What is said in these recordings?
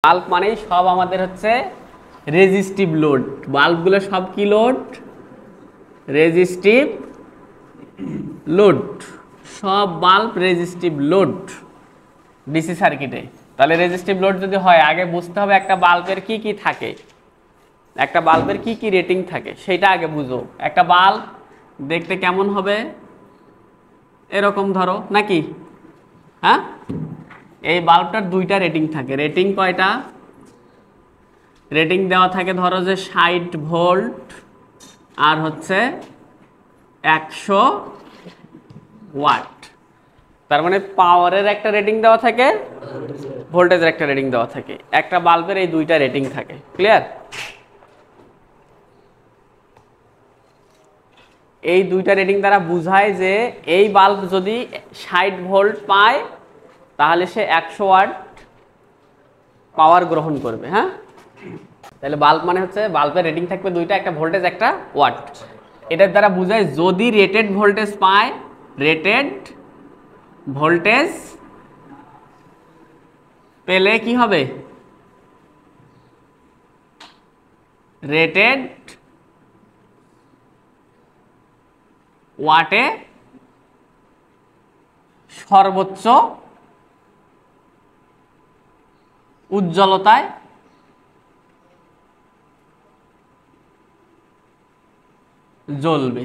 Bulb মানেই সব আমাদের হচ্ছে রেজিস্টিভ লোড। বাল্বগুলো সব কি লোড? Resistive load. সব বাল্ব রেজিস্টিভ লোড ডিসি সার্কিটে। তাহলে রেজিস্টিভ লোড যদি হয়, আগে বুঝতে হবে একটা বাল্বের কি কি থাকে, একটা বাল্বের কি কি রেটিং থাকে সেটা আগে বুঝো। একটা বাল্ব দেখতে কেমন হবে? এরকম ধরো নাকি? হ্যাঁ, এই বাল্বটার দুইটা রেটিং থাকে। রেটিং কয়টা? রেটিং দেওয়া থাকে ধরো যে 60 ভোল্ট আর হচ্ছে 100 ওয়াট। তার মানে পাওয়ারের একটা রেটিং দেওয়া থাকে, ভোল্টেজের একটা রেটিং দেওয়া থাকে। একটা বাল্বের এই দুইটা রেটিং থাকে। ক্লিয়ার? এই দুইটা রেটিং দ্বারা বোঝায় যে এই বাল্ব যদি 60 ভোল্ট পায় তাহলে সে 100 ওয়াট পাওয়ার গ্রহণ করবে। হ্যাঁ, তাহলে বাল্ব মানে হচ্ছে বাল্বের রেটিং থাকবে দুইটা, একটা ভোল্টেজ একটা ওয়াট। এটার দ্বারা বোঝায় যদি রেটেড ভোল্টেজ পায়, রেটেড ভোল্টেজ পেলে কি হবে? রেটেড ওয়াটে সর্বোচ্চ উজ্জ্বলতায় জ্বলবে।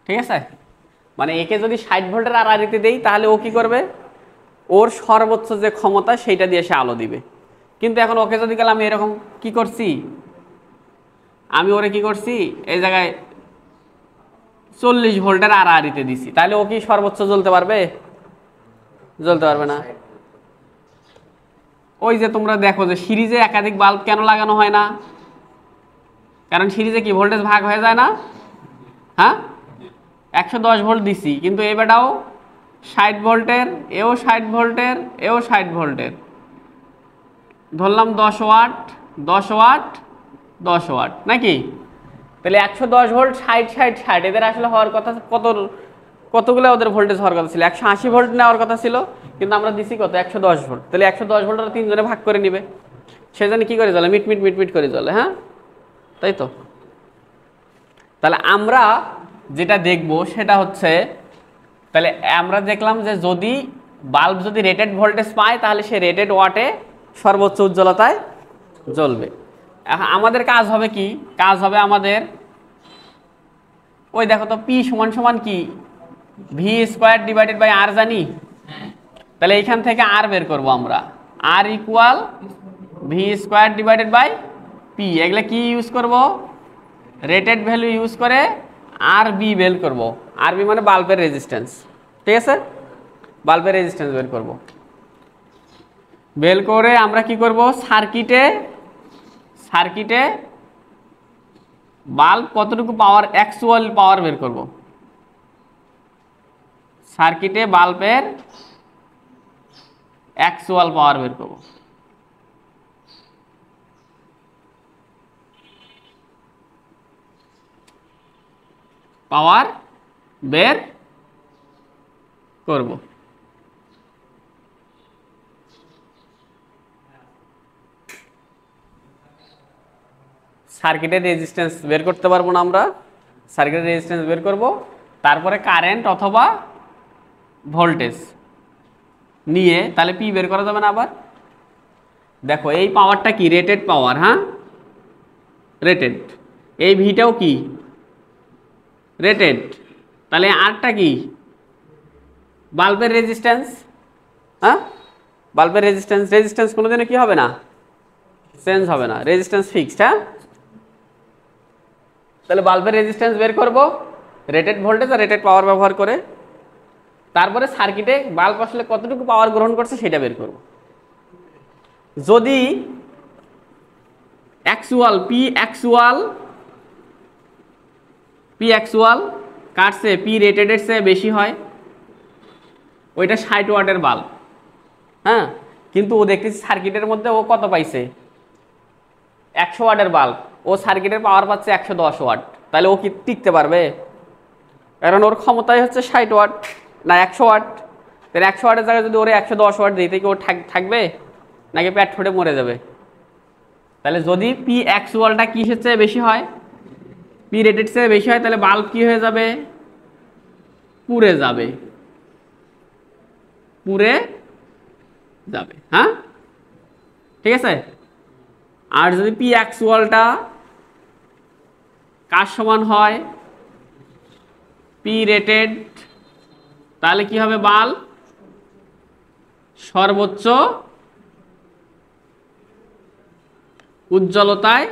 ঠিক আছে? মানে একে যদি 60 ভোল্টের আড়াআড়িতে দেই তাহলে ও কি করবে? ওর সর্বোচ্চ যে ক্ষমতা সেইটা দিয়ে সে আলো দিবে। কিন্তু এখন ওকে যদি গেলে আমি এরকম কি করছি, আমি ওরে কি করছি, এই জায়গায় 40 ভোল্টের আড়াআড়িতে দিছি, তাহলে ও কি সর্বোচ্চ জ্বলতে পারবে? জ্বলতে পারবে না। ওই যে তোমরা দেখো যে সিরিজে একাধিক বাল্ব কেন লাগানো হয় না? কারণ সিরিজে কি ভোল্টেজ ভাগ হয়ে যায় না? হ্যাঁ, 110 ভোল্ট দিছি, কিন্তু এই বেটাও 60 ভোল্টের, এও 60 ভোল্টের, এও 60 ভোল্টের, ধরলাম 10 ওয়াট 10 ওয়াট 10 ওয়াট নাকি? তাহলে 110 ভোল্ট 60 60 60 এদের আসলে হওয়ার কথা কতগুলো ওদের ভোল্টেজ হওয়ার কথা ছিল? 180 ভোল্ট নেওয়ার কথা ছিল, কিন্তু আমরা দিছি কত? 110 ভোল্ট। তাহলে 110 ভোল্ট ওরা তিনজনে ভাগ করে নিবে। সেজন্য কি করে জ্বলে? মিট মিট মিট মিট করে জ্বলে। হ্যাঁ, তাই তো। তাহলে আমরা যেটা দেখব সেটা হচ্ছে, তাহলে আমরা দেখলাম যে যদি বাল্ব যদি রেটেড ভোল্টেজ পায় তাহলে সে রেটেড ওয়াটে সর্বোচ্চ উজ্জ্বলতায় জ্বলবে। এখন আমাদের কাজ হবে কি? কাজ হবে আমাদের ওই দেখো তো পি সমান সমান কি? V square divided by R জানি। তাহলে এইখান থেকে আর বের করব আমরা। R equal V square divided by P. এগুলো কি ইউজ করব? রেটেড ভ্যালু ইউজ করে আর বি বের করব। আর বি মানে বাল্বের রেজিস্ট্যান্স। ঠিক আছে? বাল্বের রেজিস্ট্যান্স বের করব। বের করে আমরা কি করব? সার্কিটে বাল্ব কতটুকু পাওয়ার, অ্যাকচুয়াল পাওয়ার বের করব। সার্কিটে বাল্বের অ্যাকচুয়াল পাওয়ার বের করব। পাওয়ার বের করব। সার্কিটের রেজিস্ট্যান্স বের করতে পারবো না আমরা। সার্কিটের রেজিস্ট্যান্স বের করব, তারপরে কারেন্ট অথবা ভোল্টেজ নিয়ে তাহলে পি বের করা যাবে না আবার? দেখো এই পাওয়ারটা কি? Rated power. হ্যাঁ, রেটেড। এই ভিটাও কি? রেটেড। তাহলে আরটা কি? বাল্বের রেজিস্ট্যান্স। হ্যাঁ, বাল্বের রেজিস্ট্যান্স কোনোদিনও কি হবে না? চেঞ্জ হবে না, রেজিস্ট্যান্স ফিক্সড। হ্যাঁ, তাহলে বাল্বের রেজিস্ট্যান্স বের করব রেটেড ভোল্টেজ আর রেটেড পাওয়ার ব্যবহার করে। তারপরে সার্কিটে বাল্ব আসলে কতটুকু পাওয়ার গ্রহণ করছে সেটা বের করব। যদি পি অ্যাকচুয়াল কাটছে পি রেটেডের চেয়ে বেশি হয়, ওইটা 60 ওয়াটের বাল্ব। হ্যাঁ, কিন্তু ও দেখতেছি সার্কিটের মধ্যে ও কত পাইছে? 100 ওয়াটের বাল্ব। ও সার্কিটের পাওয়ার পাচ্ছে 110 ওয়াট। তাহলে ও কি টিকতে পারবে? কারণ ওর ক্ষমতাই হচ্ছে 60 ওয়াট না 100 ওয়াট। তাহলে 100 ওয়াটের জায়গায় যদি ওরে 110 ওয়াট দিই তাহলে কি ও থাকবে নাকি পেট ফুটে মরে যাবে? তাহলে যদি পি অ্যাকচুয়ালটা কিসের চেয়ে বেশি হয়, পি রেটেড চেয়ে বেশি হয়, তাহলে বাল্ব কি হয়ে যাবে? পুড়ে যাবে, পুড়ে যাবে। হ্যাঁ, ঠিক আছে। আর যদি পি অ্যাকচুয়ালটা কার সমান হয়? পি রেটেড, তাহলে কি হবে? বাল্ব সর্বোচ্চ উজ্জ্বলতায়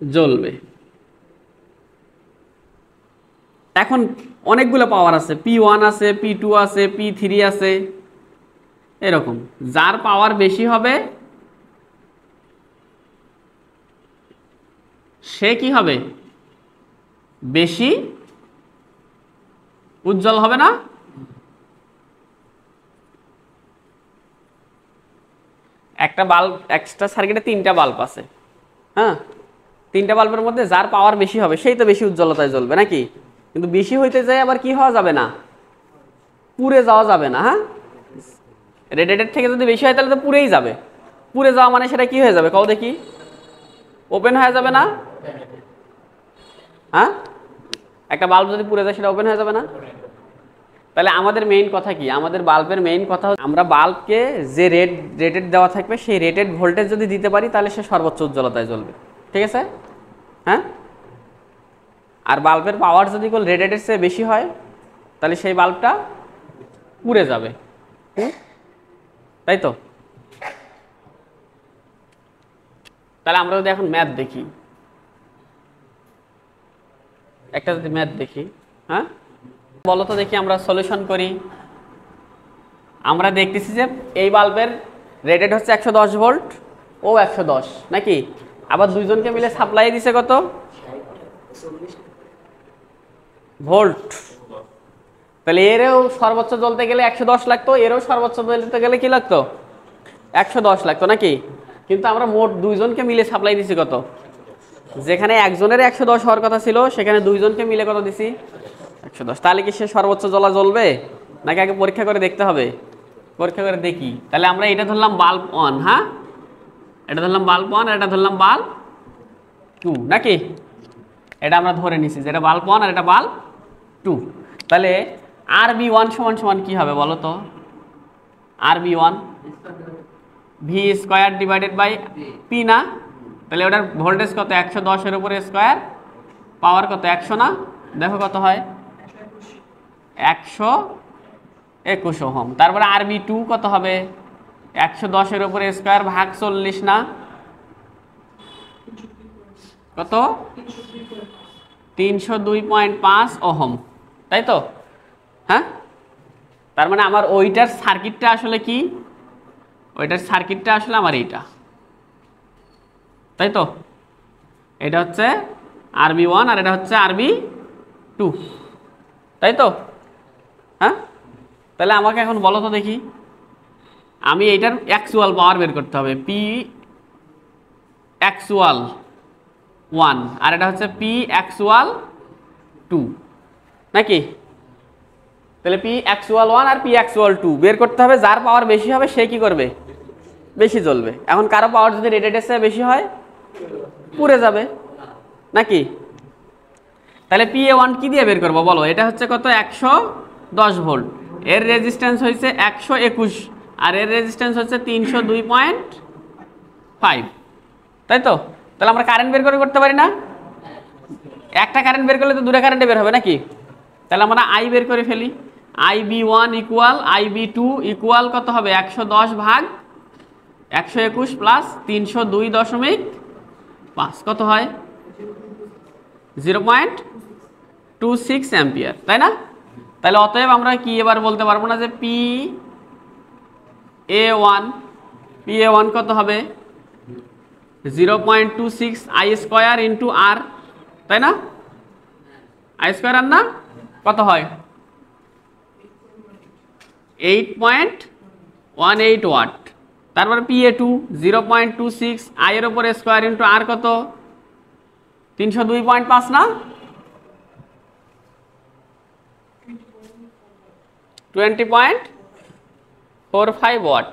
জ্বলবে। এখন অনেকগুলো পাওয়ার আছে, P1 আছে, P2 আছে, P3 আছে, এরকম। যার পাওয়ার বেশি হবে সে কি হবে? বেশি উজ্জ্বল হবে না? একটা বাল্ব, একটা সার্কিটে 3টা বাল্ব আছে, হ্যাঁ, 3টা বাল্বের মধ্যে যার পাওয়ার বেশি হবে সেই তো বেশি উজ্জ্বলতায় জ্বলবে নাকি? কিন্তু বেশি হইতে যায় আবার কি হওয়া যাবে না? পুড়ে যাওয়া যাবে না। হ্যাঁ, রেডিয়েটর থেকে যদি বেশি হয় তাহলে তো পুড়েই যাবে। পুড়ে যাওয়া মানে সেটা কি হয়ে যাবে কও দেখি? ওপেন হয়ে যাবে না? হ্যাঁ, একটা বাল্ব যদি পুড়ে যায় সেটা ওপেন হয়ে যাবে না? তাহলে আমাদের মেইন কথা কি? আমাদের বাল্বের মেইন কথা আমরা বাল্বকে যে রেটেড দেওয়া থাকবে সেই রেটেড ভোল্টেজ যদি দিতে পারি তাহলে সে সর্বোচ্চ উজ্জ্বলতায় জ্বলবে, ঠিক আছে? হ্যাঁ, আর বাল্বের পাওয়ার যদি রেটেডের চেয়ে বেশি হয় তাহলে সেই বাল্বটা পুড়ে যাবে, তাই তো? তাহলে আমরা যদি এখন ম্যাথ দেখি, একটা যদি ম্যাথ দেখি, হ্যাঁ বলো তো দেখি, আমরা সলিউশন করি। আমরা দেখতেছি যে এই বাল্বের রেটেড হচ্ছে 110 ভোল্ট ও 110 নাকি? আবার দুইজনকে মিলে সাপ্লাই দিছে কত ভোল্ট? তাহলে এরও সর্বোচ্চ জ্বলতে গেলে 110 লাগতো, এরও সর্বোচ্চ জ্বলতে গেলে কি লাগতো? 110 লাগতো নাকি? কিন্তু আমরা মোট দুইজনকে মিলে সাপ্লাই দিছি কত? যেখানে একজনের 110 হওয়ার কথা ছিল সেখানে দুইজনকে মিলে কত দিছি? 110। তাহলে কি সে সর্বোচ্চ জ্বলবে নাকি আগে পরীক্ষা করে দেখতে হবে? পরীক্ষা করে দেখি। তাহলে আমরা এটা ধরলাম বাল্ব 1, হ্যাঁ, এটা ধরলাম বাল্ব 1 আর এটা ধরলাম বাল্ব 2 নাকি? এটা আমরা ধরে নিছি যে এটা বাল্ব 1 আর এটা বাল্ব 2। তাহলে RB1 সমান সমান কি হবে বলো তো? RB1 V square divided by P না? তাহলে ওটার ভোল্টেজ কত? 110 এর উপরে স্কয়ার, পাওয়ার কত? 100 না? দেখো কত হয়? 121 ওহম। তারপরে RB2 কত হবে? 110 এর উপরে স্কয়ার ভাগ 40 না? কত? 302.5 ওহম, তাই তো? হ্যাঁ, তার মানে আমার ওইটার সার্কিটটা আসলে কি? ওইটার সার্কিটটা আসলে আমার এইটা, তাই তো? এটা হচ্ছে RB1 আর এটা হচ্ছে RB2, তাই তো? হ্যাঁ, তাহলে আমাকে এখন বলো তো দেখি, আমি এইটার অ্যাকচুয়াল পাওয়ার বের করতে হবে। P অ্যাকচুয়াল 1 আর এটা হচ্ছে P অ্যাকচুয়াল 2 নাকি? তাহলে P অ্যাকচুয়াল 1 আর P অ্যাকচুয়াল 2 বের করতে হবে। যার পাওয়ার বেশি হবে সে কি করবে? বেশি জ্বলবে। এখন কারো পাওয়ার যদি রেটেডের চেয়ে বেশি হয় পুড়ে যাবে নাকি? তাহলে PA1 কি দিয়ে বের করবো বলো? এটা হচ্ছে কত? 110 ভোল্ট, এর রেজিস্ট্যান্স হয়েছে 121 আর এর রেজিস্ট্যান্স হচ্ছে 302.5, তাই তো? তাহলে আমরা কারেন্ট বের করতে পারি না? একটা কারেন্ট বের করলে তো দুটো কারেন্টে বের হবে নাকি? তাহলে আমরা I বের করে ফেলি। IB1 ইকুয়াল IB2 ইকুয়াল কত হবে? 110 ভাগ 121 প্লাস 302.5 কত হয়? 0.26 অ্যাম্পিয়ার, তাই না? তাহলে অতএব আমরা কি এবার বলতে পারবো না যে PA1 কত হবে? 0.26 I স্কয়ার ইন্টু R, তাই না? I স্কয়ার আর না কত হয়? 8.18 ওয়াট। তারপরে PA2 0.26 I এর উপর স্কয়ার ইন্টু R কত? 302.5 না? 20.45 ওয়াট।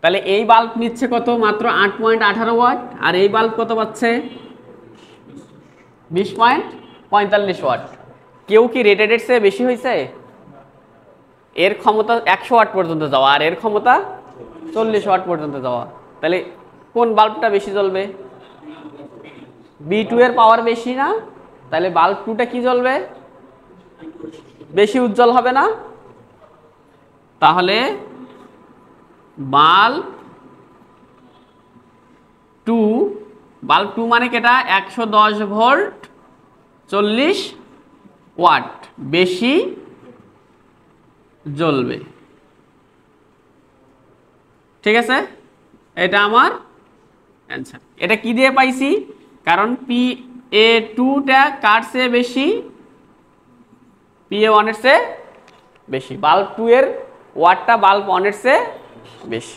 তাহলে এই বাল্ব নিচ্ছে কত? মাত্র 8.18 ওয়াট। আর এই বাল্ব কত পাচ্ছে? 20.45 ওয়াট। কেউ কি রেটেডের চেয়ে বেশি হয়েছে? এর ক্ষমতা 100 ওয়াট পর্যন্ত যাওয়া, আর এর ক্ষমতা 40 ওয়াট পর্যন্ত যাওয়া। তাহলে কোন বাল্বটা বেশি জ্বলবে? B2 এর পাওয়ার বেশি না? তাহলে বাল্ব 2টা কি জ্বলবে? বেশি উজ্জ্বল হবে না? তাহলে বাল্ব 2, বাল্ব 2 মানে কেটা? 110 ভোল্ট 40 ওয়াট বেশি জ্বলবে। ঠিক আছে, এটা আমার অ্যান্সার। এটা কি দিয়ে পাইছি? কারণ PA2টা কার চেয়ে বেশি? PA1 এর চেয়ে বেশি। বাল্ব 2 এর ওয়াটটা বাল্ব 1 এর চেয়ে বেশি,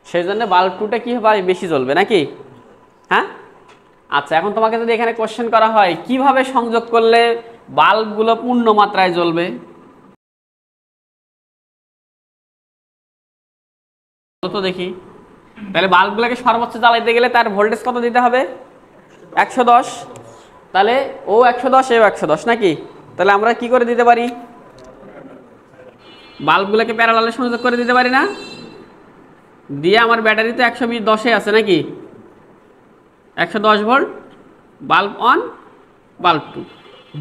সেই জন্য বাল্ব 2টা কি হবে? বেশি জ্বলবে নাকি? হ্যাঁ। আচ্ছা, এখন তোমাকে যদি এখানে কোশ্চেন করা হয় কিভাবে সংযোগ করলে বাল্বগুলো পূর্ণ মাত্রায় জ্বলবে, তো দেখি। তাহলে বাল্বগুলোকে সর্বোচ্চ জ্বালাইতে গেলে তার ভোল্টেজ কত দিতে হবে? 110। তাহলে ও 110, এও 110 নাকি? তাহলে আমরা কি করে দিতে পারি? বাল্বগুলোকে প্যারালালে সংযোগ করে দিতে পারি না? দিয়ে আমার ব্যাটারি তো 110 আছে নাকি? 110 ভোল্ট, বাল্ব 1, বাল্ব 2,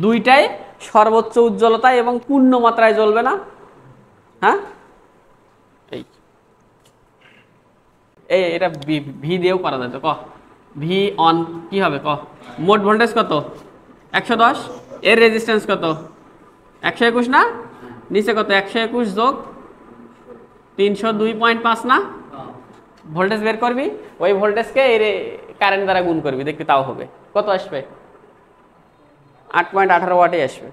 দুইটাই সর্বোচ্চ উজ্জ্বলতায় এবং পূর্ণ মাত্রায় জ্বলবে না? হ্যাঁ, এই এটা ভি দিয়েও করা যায় তো। ক ভি অন কি হবে? ক মোট ভোল্টেজ কত? 110। এর রেজিস্ট্যান্স কত? 121 না? নিচে কত? 121 যোগ 302.5 না? ভোল্টেজ বের করবি, ওই ভোল্টেজকে এর কারেন্ট দ্বারা গুণ করবি, দেখবি তাও হবে। কত আসবে? 8.18 ওয়াটে আসবে।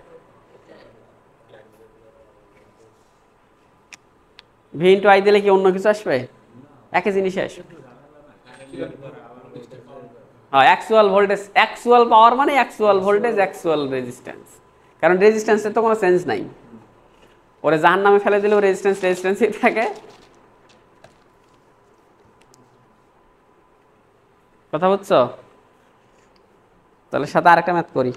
ভি ইন্টু আই দিলে কি অন্য কিছু আসবে? একই জিনিসে আসবে। অ্যাকচুয়াল ভোল্টেজ, অ্যাকচুয়াল পাওয়ার মানে অ্যাকচুয়াল ভোল্টেজ, অ্যাকচুয়াল রেজিস্ট্যান্স। কারণ রেজিস্ট্যান্সের তো কোনো চেঞ্জ নাই, ওরে জাহান নামে ফেলে দিলেও রেজিস্ট্যান্সই থাকে। কথা বুঝছো? তাহলে সাথে আরেকটা ম্যাথ করি।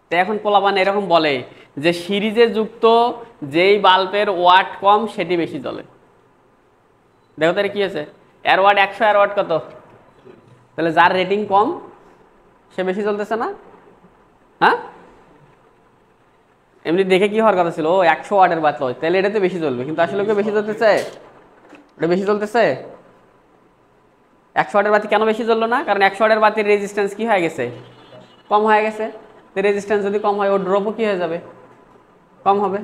তো এখন পোলাপান এরকম বলে যে সিরিজে যুক্ত যেই বাল্বের ওয়াট কম সেটি বেশি জ্বলে। দেখো তাহলে কি আছে? এর ওয়াট 100, এর ওয়াট কত? তাহলে যার রেটিং কম সে বেশি জ্বলতেছে না? হ্যাঁ, এমনি দেখে কি হওয়ার কথা ছিল? ও 100 ওয়াটের বাল্ব, তাহলে এটাতে বেশি জ্বলবে, কিন্তু আসলে কি বেশি জ্বলতেছে? এটা বেশি জ্বলতেছে। 100 ওয়াটের বাতি কেন বেশি জ্বললো না? কারণ 100 ওয়াটের বাতির রেজিস্ট্যান্স কি হয়ে গেছে? কম হয়ে গেছে। তো রেজিস্ট্যান্স যদি কম হয়, ওর ড্রপও কি হয়ে যাবে? কম হবে।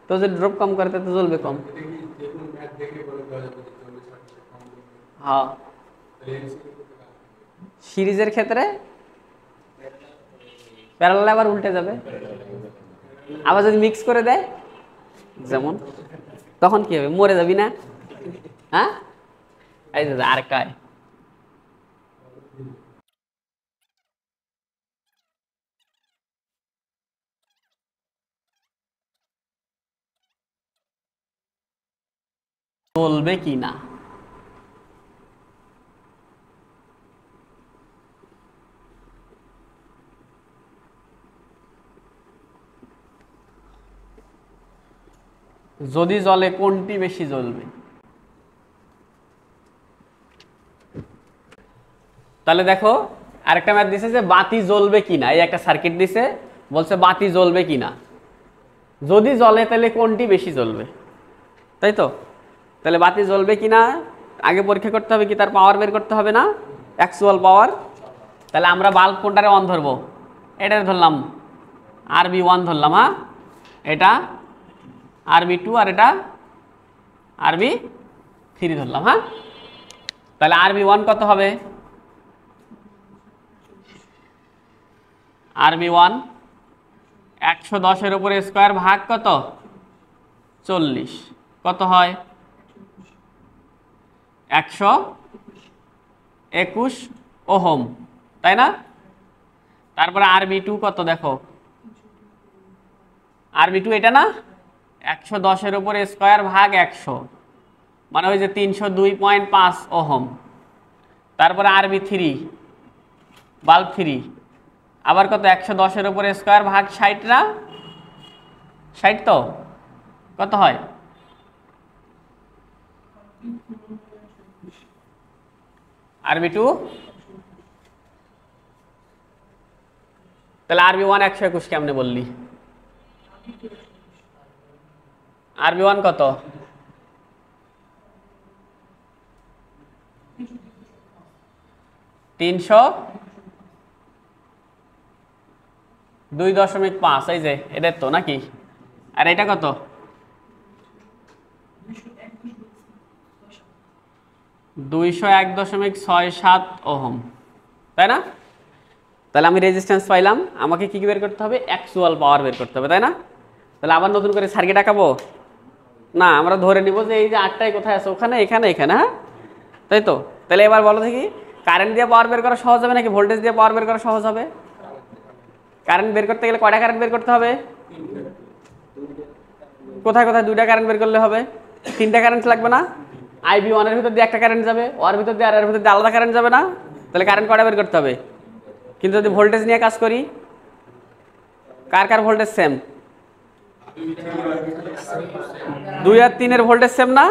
তো যদি ড্রপ কম করে তো জ্বলবে কম। হ্যাঁ, সিরিজের ক্ষেত্রে প্যারালাল আবার উল্টে যাবে। আবার যদি মিক্স করে দেয় যেমন, তখন কি হবে? মরে যাবি না? হ্যাঁ, এই যে আরেকটা চলবে কি না। যদি জ্বলে কোনটি বেশি জ্বলবে? তাহলে দেখো আরেকটা ম্যাথ দিছে যে বাতি জ্বলবে কিনা। এই একটা সার্কিট দিছে, বলছে বাতি জ্বলবে কিনা। যদি জ্বলে তাহলে কোনটি বেশি জ্বলবে, তাই তো? তাহলে বাতি জ্বলবে কিনা আগে পরীক্ষা করতে হবে, কি তার পাওয়ার বের করতে হবে না? অ্যাকচুয়াল পাওয়ার। তাহলে আমরা বাল্ব কোনটারে অন ধরবো? এটারে ধরলাম RB1 ধরলাম। হ্যাঁ, এটা RB2 আর এটা RB3 ধরলাম। হ্যাঁ, তাহলে RB1 কত হবে? RB1 110 উপরে স্কোয়ার ভাগ কত? 40, কত হয়? 121 ওহম, তাই না? তারপরে RB2 কত? দেখো RB2 এটা না, 110-এর উপর স্কোয়ার ভাগ 100, মানে ওই যে 302.5 ওহম। তারপরে আরবি 3, বাল্ব 3, আবার কত 110-এর উপর স্কোয়ার ভাগ 60 না, 60 তো কত হয়? আরবি 2, তাহলে আরবি 1 121 কেমনে বললি? আরবি 1 কত? 302.5, এই যে এদের তো নাকি? আর এটা কত? 201.67 ওহম, তাই না? তাহলে আমি রেজিস্ট্যান্স পাইলাম, আমাকে কি বের করতে হবে? অ্যাকচুয়াল পাওয়ার বের করতে হবে, তাই না? তাহলে আবার নতুন করে সার্কিট আঁকাবো না, আমরা ধরে নিব যে এই যে 8টাই কোথায় আছে, ওখানে, এখানে, এখানে, হ্যাঁ তাই তো। তাহলে এবার বলো দেখি, কারেন্ট দিয়ে পাওয়ার বের করা সহজ হবে নাকি ভোল্টেজ দিয়ে পাওয়ার বের করা সহজ হবে? কারেন্ট বের করতে গেলে কয়টা কারেন্ট বের করতে হবে? কোথায় কোথায় 2টা কারেন্ট বের করলে হবে? 3টা কারেন্ট লাগবে না? আইবি 1 এর ভিতর দিয়ে একটা কারেন্ট যাবে, ওর ভিতর দিয়ে আর এর ভিতর দিয়ে আলাদা কারেন্ট যাবে না? তাহলে কারেন্ট কয়টা বের করতে হবে? কিন্তু যদি ভোল্টেজ নিয়ে কাজ করি, কার কার ভোল্টেজ সেম? 2 আর 3 এর ভোল্টেজ সেম না,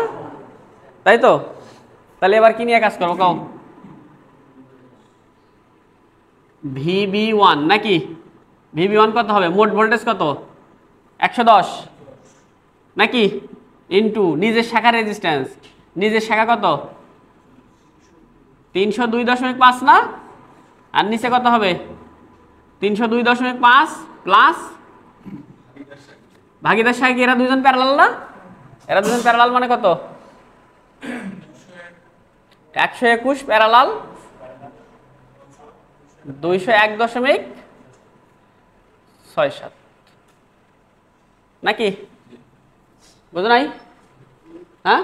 তাই তো? তাহলে এবার কি নিয়ে কাজ করবো কও? VB1 নাকি? VB1 কত হবে? মোট ভোল্টেজ কত? 110 নাকি? ইনটু নিজের শাখা রেজিস্ট্যান্স, নিজের শাখা কত? 302.5 না? আর নিচে কত হবে? 302.5 প্লাস ভাগীদার শাখা কি এরা দুজন প্যারালাল না? এরা দুজন প্যারালাল মানে কত? 121 প্যারালাল 201.67 নাকি? বুঝো নাই? হ্যাঁ,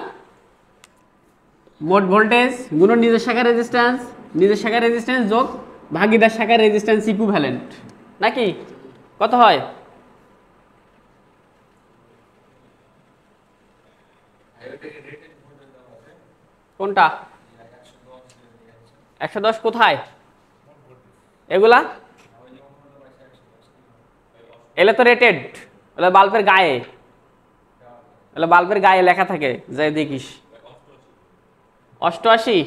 মোট ভোল্টেজ গুণন নিজের শাখার রেজিস্ট্যান্স, নিজের শাখার রেজিস্ট্যান্স যোগ ভাগীদার শাখার রেজিস্ট্যান্স ইকুইভ্যালেন্ট নাকি? কত হয়? কোনটা? 110 কোথায়? এগুলা এলে তো রেটেড, এলে বাল্বের গায়ে, এলে বাল্বের গায়ে লেখা থাকে, যাই দেখিস। 88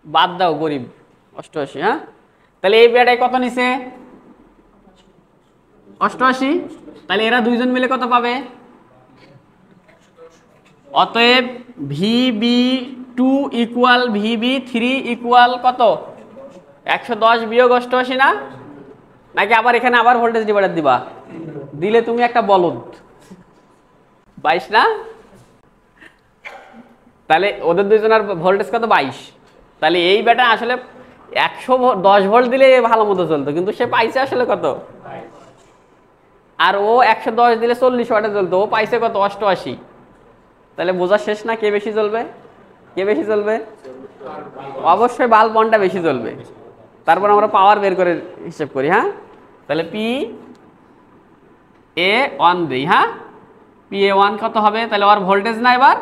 বাদ দাও, গরিব 88। হ্যাঁ, তাহলে এই বেটাই কত নিছে? 88। তাহলে এরা দুইজন মিলে কত পাবে? অতএব VB2 ইকুয়াল VB3 ইকুয়াল কত? 110 বিয়োগ 88 না? নাকি আবার এখানে আবার ভোল্টেজ ডিভাইডার দিবা? দিলে তুমি একটা বলদ। 22 না? তাহলে ওদের দুইজনের ভোল্টেজ কত? 22। তাহলে এই বেটা আসলে 110 ভোল্ট দিলে ভালো মতো চলতো, কিন্তু সে পাইছে আসলে কত? আর ও 110 দিলে 40 ওয়াটে চলতো, ও পাইছে কত? 88। তাহলে বোঝা শেষ না কে বেশি জ্বলবে? কে বেশি জ্বলবে? অবশ্যই বাল্ব 1টা বেশি জ্বলবে। তারপর আমরা পাওয়ার বের করে হিসেব করি। হ্যাঁ, তাহলে PA1 দিই। হ্যাঁ, PA1 কত হবে? তাহলে ওর ভোল্টেজ না এবার,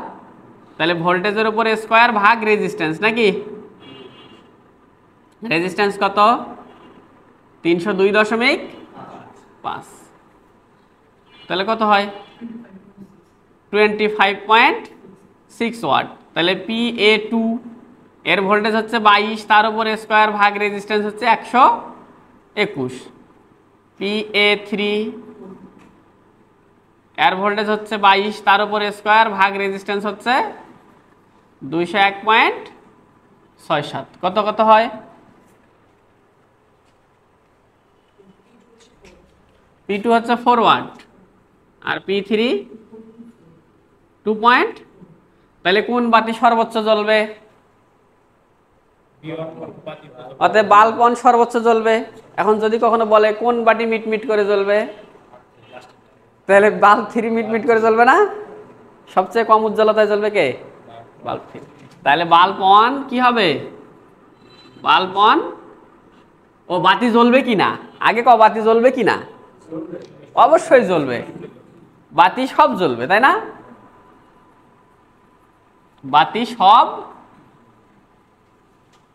তাহলে ভোল্টেজের উপর স্কোয়ার ভাগ রেজিস্ট্যান্স নাকি? রেজিস্ট্যান্স কত? 302.5। তাহলে কত হয়? 25.6 ওয়াট। তাহলে PA2 এর ভোল্টেজ হচ্ছে 22, তার উপর স্কোয়ার ভাগ রেজিস্ট্যান্স হচ্ছে 121। PA3 এর ভোল্টেজ হচ্ছে 22, তার উপর স্কোয়ার ভাগ রেজিস্ট্যান্স হচ্ছে 201.67। কত কত হয়? P2 হচ্ছে 4 ওয়াট আর P3 2 পয়েন্ট। তাহলে কোন বাতি সর্বোচ্চ জ্বলবে? অতএব বাল্ব 1 সর্বোচ্চ জ্বলবে। এখন যদি কখনো বলে কোন বাতি মিটমিট করে জ্বলবে, তাহলে বাল্ব 3 মিটমিট করে জ্বলবে না? সবচেয়ে কম উজ্জ্বলতায় জ্বলবে কে? বাল্ব 3। তাহলে বাল্ব 1 কি হবে? বাল্ব 1 ও বাতি জ্বলবে কিনা আগে কও, বাতি জ্বলবে কিনা? অবশ্যই জ্বলবে, বাতি সব জ্বলবে, তাই না? বাতি সব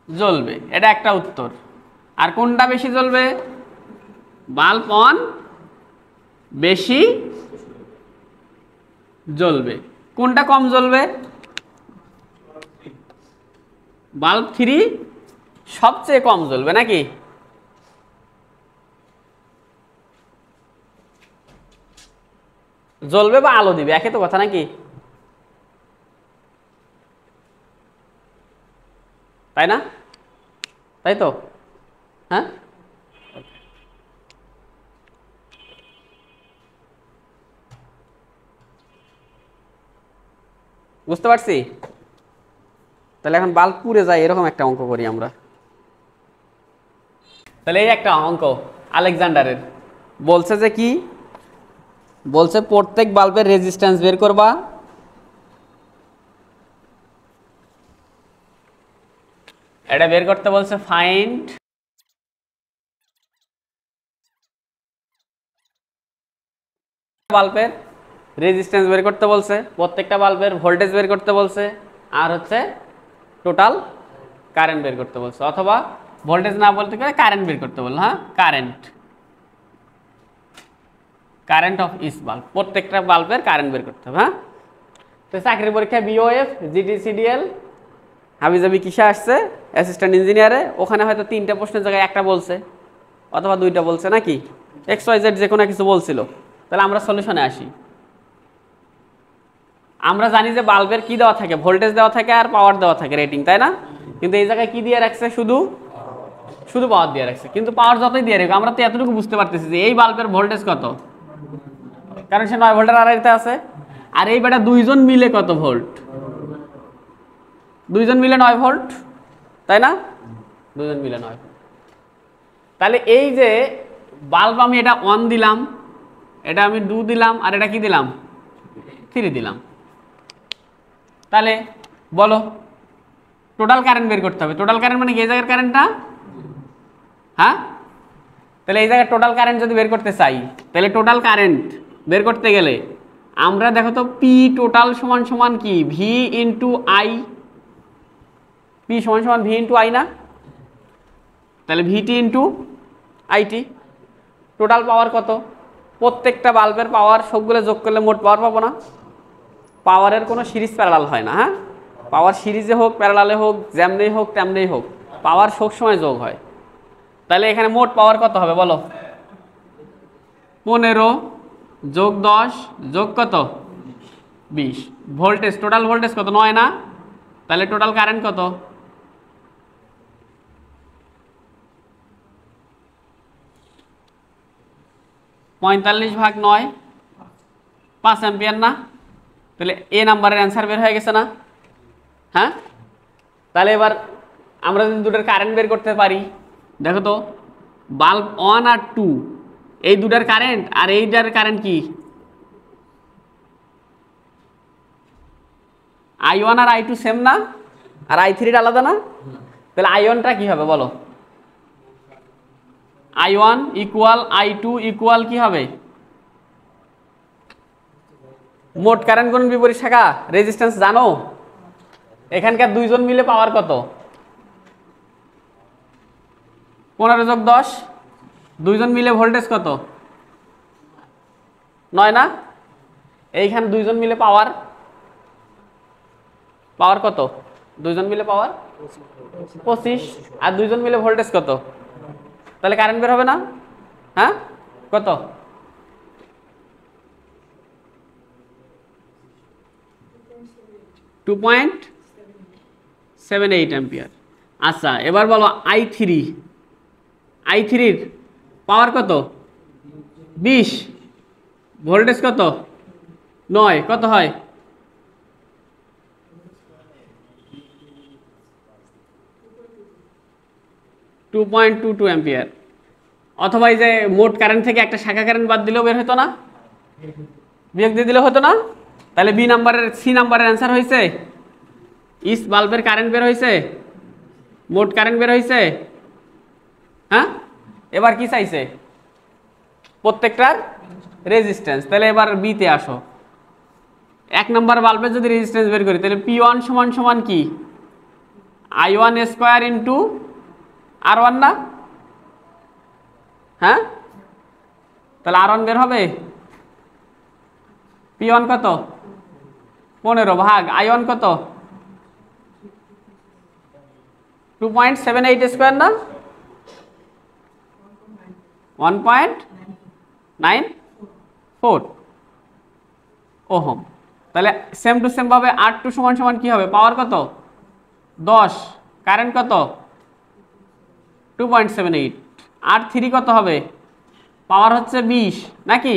জ্বলবে, এটা একটা উত্তর। আর কোনটা বেশি জ্বলবে? বাল্ব অন বেশি জ্বলবে। কোনটা কম জ্বলবে? বাল্ব 3 সবচেয়ে কম জ্বলবে, নাকি? জ্বলবে বা আলো দিবে, একই তো কথা, নাকি? তাই না? তাই তো, হ্যাঁ। বুঝতে পারছি? তাহলে এখন বাল্ব পুড়ে যায় এরকম একটা অঙ্ক করি আমরা। তাহলে এই একটা অঙ্ক আলেকজান্ডারের, বলছে যে কি বলছে, প্রত্যেক বাল্বের রেজিস্ট্যান্স বের করবা। এটা বের করতে বলছে, ফাইন্ড বাল্বের রেজিস্ট্যান্স বের করতে বলছে, প্রত্যেকটা বাল্বের ভোল্টেজ বের করতে বলছে, আর হচ্ছে টোটাল কারেন্ট বের করতে বলছে, অথবা ভোল্টেজ না বলতে গেলে কারেন্ট বের করতে বললো। হ্যাঁ, কারেন্ট অফ ইচ বাল্ব, প্রত্যেকটা বাল্বের কারেন্ট বের করতে হবে। হ্যাঁ, তো চাকরির পরীক্ষায় বিওএফ, জিটিসিডিএল, হাবিজাবি কিসে আসছে, অ্যাসিস্ট্যান্ট ইঞ্জিনিয়ারে, ওখানে হয়তো 3টে প্রশ্নের জায়গায় একটা বলছে অথবা 2টা বলছে, নাকি? XYZ যে কোনো কিছু বলছিল। তাহলে আমরা সলিউশনে আসি। আমরা জানি যে বাল্বের কি দেওয়া থাকে, ভোল্টেজ দেওয়া থাকে আর পাওয়ার দেওয়া থাকে, রেটিং, তাই না? কিন্তু এই জায়গায় কি দিয়ে রাখছে? শুধু পাওয়ার দিয়ে রাখছে। কিন্তু পাওয়ার যতই দিয়ে রাখবে, আমরা তো এতটুকু বুঝতে পারতেছি যে এই বাল্বের ভোল্টেজ কত, কারণ সে 9 ভোল্টের আড়াইতে আছে। আর এই বেটা 2জন মিলে কত ভোল্ট? 2জন মিলে 9 ভোল্ট, তাই না? 2জন মিলে 9 ভোল্ট। তাহলে এই যে বাল্ব আমি এটা 1 দিলাম, এটা আমি 2 দিলাম, আর এটা কি দিলাম? 3 দিলাম। তাহলে বলো, টোটাল কারেন্ট বের করতে হবে। টোটাল কারেন্ট মানে কি? এই জায়গার কারেন্টটা, হ্যাঁ। তাহলে এই জায়গায় টোটাল কারেন্ট যদি বের করতে চাই, তাহলে টোটাল কারেন্ট বের করতে গেলে আমরা দেখো তো, পি টোটাল সমান সমান কি? V into I. পি সমান সমান ভি ইন্টু আই না? তাহলে ভিটি ইন্টু আইটি। টোটাল পাওয়ার কত? প্রত্যেকটা বাল্বের পাওয়ার সবগুলো যোগ করলে মোট পাওয়ার পাবো না? পাওয়ারের কোনো সিরিজ প্যারালাল হয় না। হ্যাঁ, পাওয়ার সিরিজে হোক, প্যারালালে হোক, যেমনেই হোক তেমনেই হোক, পাওয়ার সব সময় যোগ হয়। তাহলে এখানে মোট পাওয়ার কত হবে বলো? 15 যোগ 10 যোগ কত? 20। ভোল্টেজ, টোটাল ভোল্টেজ কত? 9 না? তাহলে টোটাল কারেন্ট কত? 45/9, 5 অ্যাম্পিয়ার না? তাহলে এ নাম্বারের অ্যান্সার বের হয়ে গেছে না? হ্যাঁ। তাহলে এবার আমরা যদি দুটোর কারেন্ট বের করতে পারি, দেখো তো, বাল্ব 1 আর 2 এই দুটার কারেন্ট আর এইটার কারেন্ট কি? I1 আর I2 সেম না? আর I3 আলাদা না? তাহলে I1টা কি হবে বলো? I1 ইকুয়াল I2 ইকুয়াল কি হবে? মোট কারেন্ট গুণ বিপরীত শাখা রেজিস্ট্যান্স জানো? এখানকার 2জন মিলে পাওয়ার কত? 15 যোগ 10, 2জন মিলে ভোল্টেজ কত? 9 না? এইখানে 2জন মিলে পাওয়ার কত? 2জন মিলে পাওয়ার 25, আর 2জন মিলে ভোল্টেজ কত? তাহলে কারেন্ট বের হবে না? হ্যাঁ, কত? 2.78 অ্যাম্পিয়ার। আচ্ছা, এবার বলো I3-র পাওয়ার কত? 20, ভোল্টেজ কত? 9, কত হয়? 2.22 অ্যাম্পিয়ার। অথবা এই যে মোট কারেন্ট থেকে একটা শাখা কারেন্ট বাদ দিলেও বের হতো না? বিয়োগ দিয়ে দিলে হতো না? তাহলে সি নাম্বারের অ্যান্সার হয়েছে, ইস বাল্বের কারেন্ট বের হয়েছে, মোট কারেন্ট বের হয়েছে। হ্যাঁ, এবার কি চাইছে? প্রত্যেকটার রেজিস্ট্যান্স। তাহলে এবার বিতে আসো, 1 নম্বর বাল্বের যদি রেজিস্ট্যান্স বের করি তাহলে P1 সমান সমান কি I1 স্কয়ার ইন্টু R1 না? হ্যাঁ, তাহলে R1 বের হবে। P1 কত? 15 ভাগ I1 কত? 2.78 স্কয়ার না? 1.94 ওহম। তাহলে সেম টু সেম ভাবে R2 সমান সমান কি হবে? পাওয়ার কত? 10, কারেন্ট কত? 2.78। R3 কত হবে? পাওয়ার হচ্ছে 20 নাকি?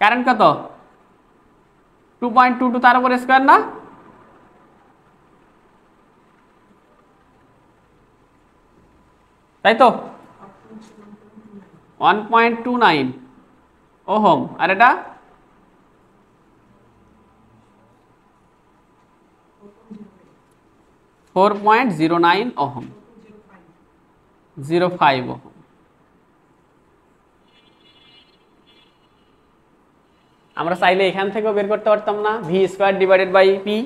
কারেন্ট কত? 2.22 তার উপর স্কয়ার না? তাই তো 1.29 ওহম। আর এটা .09 ওহম, 0.5 ওহম। আমরা চাইলে এখান থেকেও বের করতে পারতাম না? V square divided by P,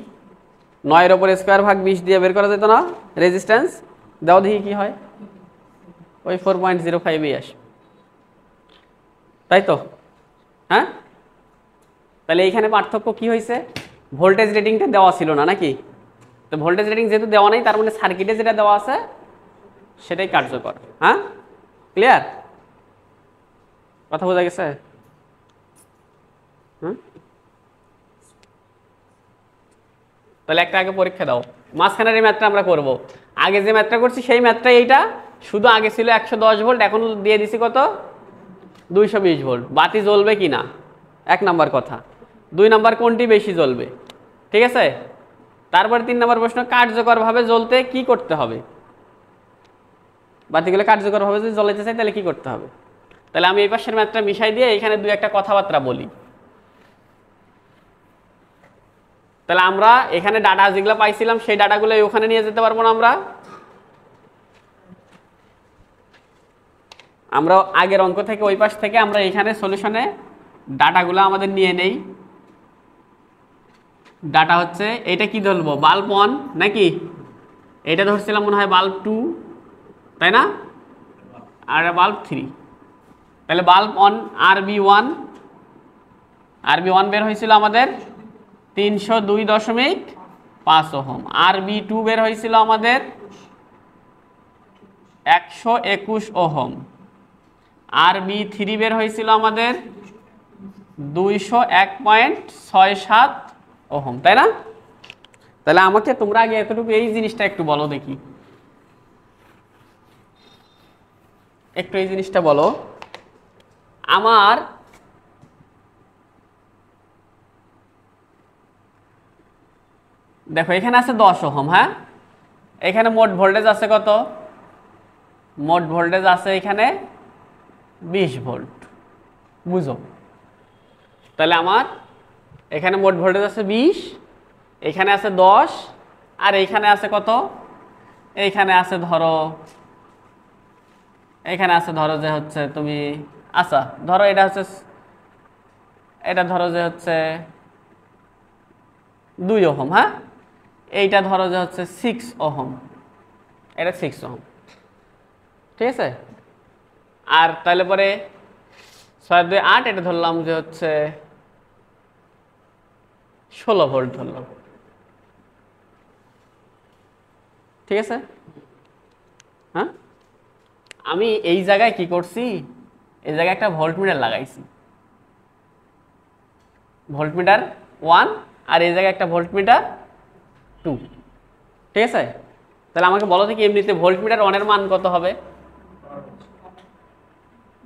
9 এর উপর স্কয়ার ভাগ 20 দিয়ে বের করা যেত না রেজিস্ট্যান্স? দাও দেখি কি হয়। ওই 4.05 আসে, তাই তো? হ্যাঁ, তাহলে এইখানে পার্থক্য কি হয়েছে? ভোল্টেজ রেটিংটা দেওয়া ছিল না নাকি? তো ভোল্টেজ রেটিং যেহেতু দেওয়া নেই, তার মানে সার্কিটে যেটা দেওয়া আছে সেটাই কার্যকর। হ্যাঁ, ক্লিয়ার? কথা বোঝা গেছে? তাহলে একটা আগে পরীক্ষা দাও, মাঝখানের এই ম্যাথটা আমরা করব। আগে যে ম্যাথটা করছি সেই ম্যাথটাই এইটা, শুধু আগে ছিল 110 ভোল্ট, এখন দিয়ে দিছি কত? 220 ভোল্ট। বাতি জ্বলবে কি না 1 নাম্বার কথা, 2 নাম্বার কোনটি বেশি জ্বলবে, ঠিক আছে? তারপরে 3 নাম্বার প্রশ্ন, কার্যকরভাবে জ্বলতে কি করতে হবে? বাতিগুলো কার্যকরভাবে যদি জ্বলাতে চাই তাহলে কি করতে হবে? তাহলে আমি এই পাশের ম্যাথটা মিশাই দিয়ে এখানে 2-1টা কথাবার্তা বলি। তাহলে আমরা এখানে ডাটা যেগুলো পাইছিলাম সেই ডাটাগুলো ওখানে নিয়ে যেতে পারবো না? আমরা আগের অঙ্ক থেকে ওই পাশ থেকে আমরা এখানে সলিউশনে ডাটাগুলো আমাদের নিয়ে নেই। ডাটা হচ্ছে এটা কি ধরবো? বাল্ব 1 নাকি? এটা ধরছিলাম মনে হয় বাল্ব 2, তাই না? আর বাল্ব 3। তাহলে বাল্ব 1 RB1 বের হয়েছিল আমাদের 302.5 ওহম। RB2 বের হয়েছিল আমাদের 121 ওহম। RB3 বের হয়েছিল আমাদের 201.67 ওহম, তাই না? তাহলে আমাকে তোমরা আগে এতটুকু এই জিনিসটা একটু বলো দেখি, একটু এই জিনিসটা বলো। আমার দেখো এখানে আছে 10 ওহম। হ্যাঁ, এখানে মোট ভোল্টেজ আছে কত? মোট ভোল্টেজ আছে এখানে 20 ভোল্ট, বুঝো? তাহলে আমার এখানে মোট ভোল্টেজ আছে 20, এখানে আছে 10, আর এইখানে আছে কত? এইখানে আছে ধরো, এখানে আছে ধরো যে হচ্ছে তুমি, আচ্ছা ধরো এটা হচ্ছে, এটা ধরো যে হচ্ছে 2 ওহম। হ্যাঁ, এইটা ধরো যে হচ্ছে 6 ওহম, এটা 6 ওহম, ঠিক আছে? আর তাহলে পরে 6 2 8, এটা ধরলাম যে হচ্ছে 16 ভোল্ট ধরলাম, ঠিক আছে? হ্যাঁ, আমি এই জায়গায় কি করছি? এই জায়গায় একটা ভোল্টমিটার লাগাইছি, ভোল্টমিটার 1, আর এই জায়গায় একটা ভোল্টমিটার 2, ঠিক আছে? তাহলে আমাকে বলো দেখি এমনিতে ভোল্টমিটার 1 এর মান কত হবে?